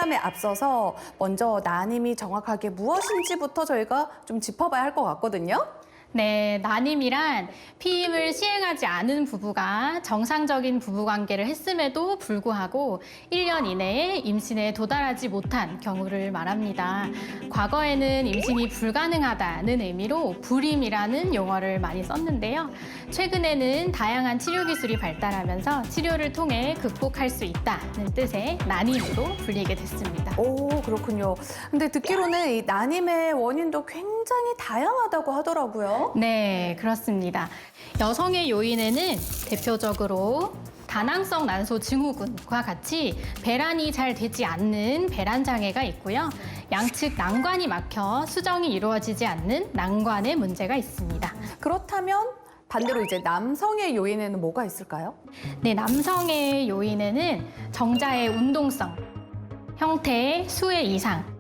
상담에 앞서서 먼저 난임이 정확하게 무엇인지부터 저희가 좀 짚어봐야 할 것 같거든요. 네, 난임이란 피임을 시행하지 않은 부부가 정상적인 부부관계를 했음에도 불구하고 1년 이내에 임신에 도달하지 못한 경우를 말합니다. 과거에는 임신이 불가능하다는 의미로 불임이라는 용어를 많이 썼는데요. 최근에는 다양한 치료 기술이 발달하면서 치료를 통해 극복할 수 있다는 뜻의 난임으로 불리게 됐습니다. 오, 그렇군요. 근데 듣기로는 이 난임의 원인도 굉장히 다양하다고 하더라고요. 네, 그렇습니다. 여성의 요인에는 대표적으로 다낭성 난소 증후군과 같이 배란이 잘 되지 않는 배란 장애가 있고요. 양측 난관이 막혀 수정이 이루어지지 않는 난관의 문제가 있습니다. 그렇다면 반대로 이제 남성의 요인에는 뭐가 있을까요? 네, 남성의 요인에는 정자의 운동성, 형태의 수의 이상,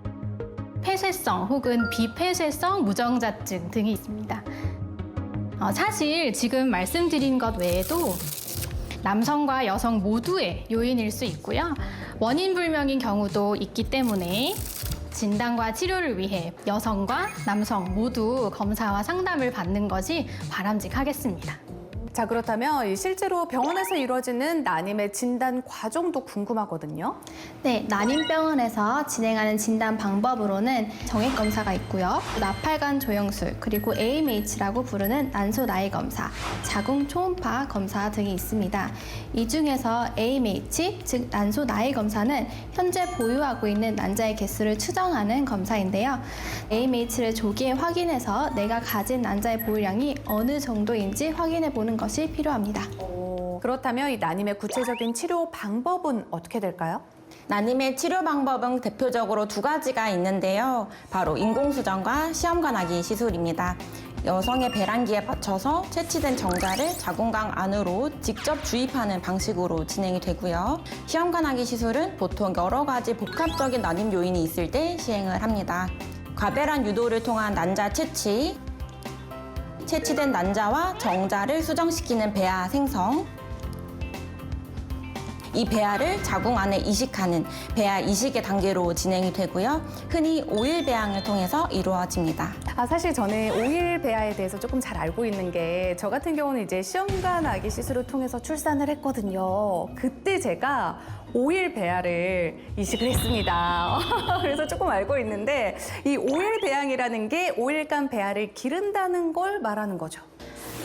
폐쇄성 혹은 비폐쇄성 무정자증 등이 있습니다. 사실 지금 말씀드린 것 외에도 남성과 여성 모두의 요인일 수 있고요. 원인 불명인 경우도 있기 때문에 진단과 치료를 위해 여성과 남성 모두 검사와 상담을 받는 것이 바람직하겠습니다. 자, 그렇다면 실제로 병원에서 이루어지는 난임의 진단 과정도 궁금하거든요. 네, 난임병원에서 진행하는 진단 방법으로는 정액 검사가 있고요. 나팔관 조영술, 그리고 AMH라고 부르는 난소 나이 검사, 자궁 초음파 검사 등이 있습니다. 이 중에서 AMH, 즉 난소 나이 검사는 현재 보유하고 있는 난자의 개수를 추정하는 검사인데요. AMH를 조기에 확인해서 내가 가진 난자의 보유량이 어느 정도인지 확인해 보는 것이 필요합니다. 그렇다면 이 난임의 구체적인 치료 방법은 어떻게 될까요? 난임의 치료 방법은 대표적으로 두 가지가 있는데요. 바로 인공수정과 시험관하기 시술입니다. 여성의 배란기에 맞춰서 채취된 정자를 자궁관 안으로 직접 주입하는 방식으로 진행이 되고요. 시험관하기 시술은 보통 여러 가지 복합적인 난임 요인이 있을 때 시행을 합니다. 과배란 유도를 통한 난자 채취, 채취된 난자와 정자를 수정시키는 배아 생성, 이 배아를 자궁 안에 이식하는 배아 이식의 단계로 진행이 되고요. 흔히 오일 배양을 통해서 이루어집니다. 사실 저는 오일 배아에 대해서 조금 잘 알고 있는 게 저 같은 경우는 이제 시험관 아기 시술을 통해서 출산을 했거든요. 그때 제가 오일 배아를 이식을 했습니다. 그래서 조금 알고 있는데 이 오일 배양이라는 게 오일간 배아를 기른다는 걸 말하는 거죠.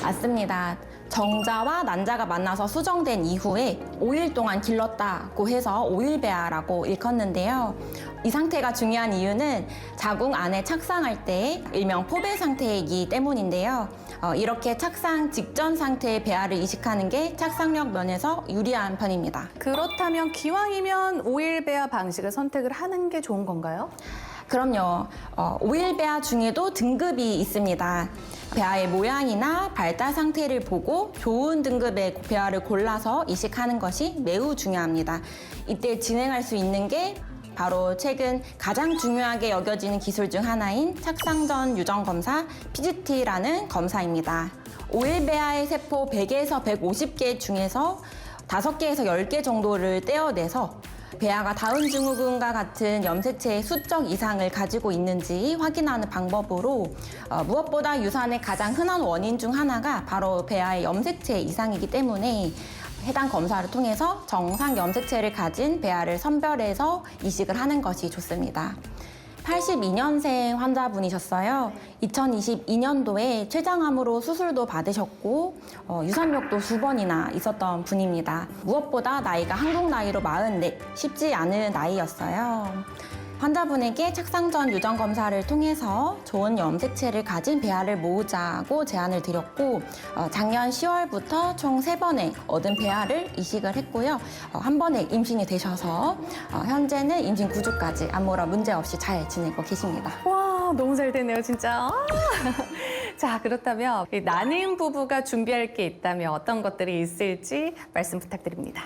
맞습니다. 정자와 난자가 만나서 수정된 이후에 5일 동안 길렀다고 해서 오일배아라고 일컫는데요. 이 상태가 중요한 이유는 자궁 안에 착상할 때 일명 포배 상태이기 때문인데요. 이렇게 착상 직전 상태의 배아를 이식하는 게 착상력 면에서 유리한 편입니다. 그렇다면 기왕이면 오일 배아 방식을 선택을 하는 게 좋은 건가요? 그럼요. 오일 배아 중에도 등급이 있습니다. 배아의 모양이나 발달 상태를 보고 좋은 등급의 배아를 골라서 이식하는 것이 매우 중요합니다. 이때 진행할 수 있는 게 바로 최근 가장 중요하게 여겨지는 기술 중 하나인 착상 전 유전 검사 PGT라는 검사입니다. 오일 배아의 세포 100에서 150개 중에서 5개에서 10개 정도를 떼어내서 배아가 다운 증후군과 같은 염색체의 수적 이상을 가지고 있는지 확인하는 방법으로 무엇보다 유산의 가장 흔한 원인 중 하나가 바로 배아의 염색체 이상이기 때문에 해당 검사를 통해서 정상 염색체를 가진 배아를 선별해서 이식을 하는 것이 좋습니다. 82년생 환자분이셨어요. 2022년도에 췌장암으로 수술도 받으셨고 유산력도 2번이나 있었던 분입니다. 무엇보다 나이가 한국 나이로 44, 쉽지 않은 나이였어요. 환자분에게 착상 전 유전 검사를 통해서 좋은 염색체를 가진 배아를 모으자고 제안을 드렸고 작년 10월부터 총 3번의 얻은 배아를 이식을 했고요. 한 번에 임신이 되셔서 현재는 임신 9주까지 아무런 문제 없이 잘 지내고 계십니다. 와, 너무 잘 되네요, 진짜. 자, 그렇다면 이 난임 부부가 준비할 게 있다면 어떤 것들이 있을지 말씀 부탁드립니다.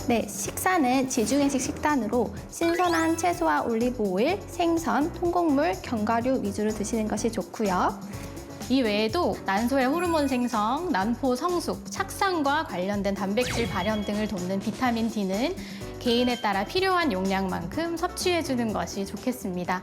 네, 식사는 지중해식 식단으로 신선한 채소와 올리브 오일, 생선, 통곡물, 견과류 위주로 드시는 것이 좋고요. 이 외에도 난소의 호르몬 생성, 난포 성숙, 착상과 관련된 단백질 발현 등을 돕는 비타민 D는 개인에 따라 필요한 용량만큼 섭취해 주는 것이 좋겠습니다.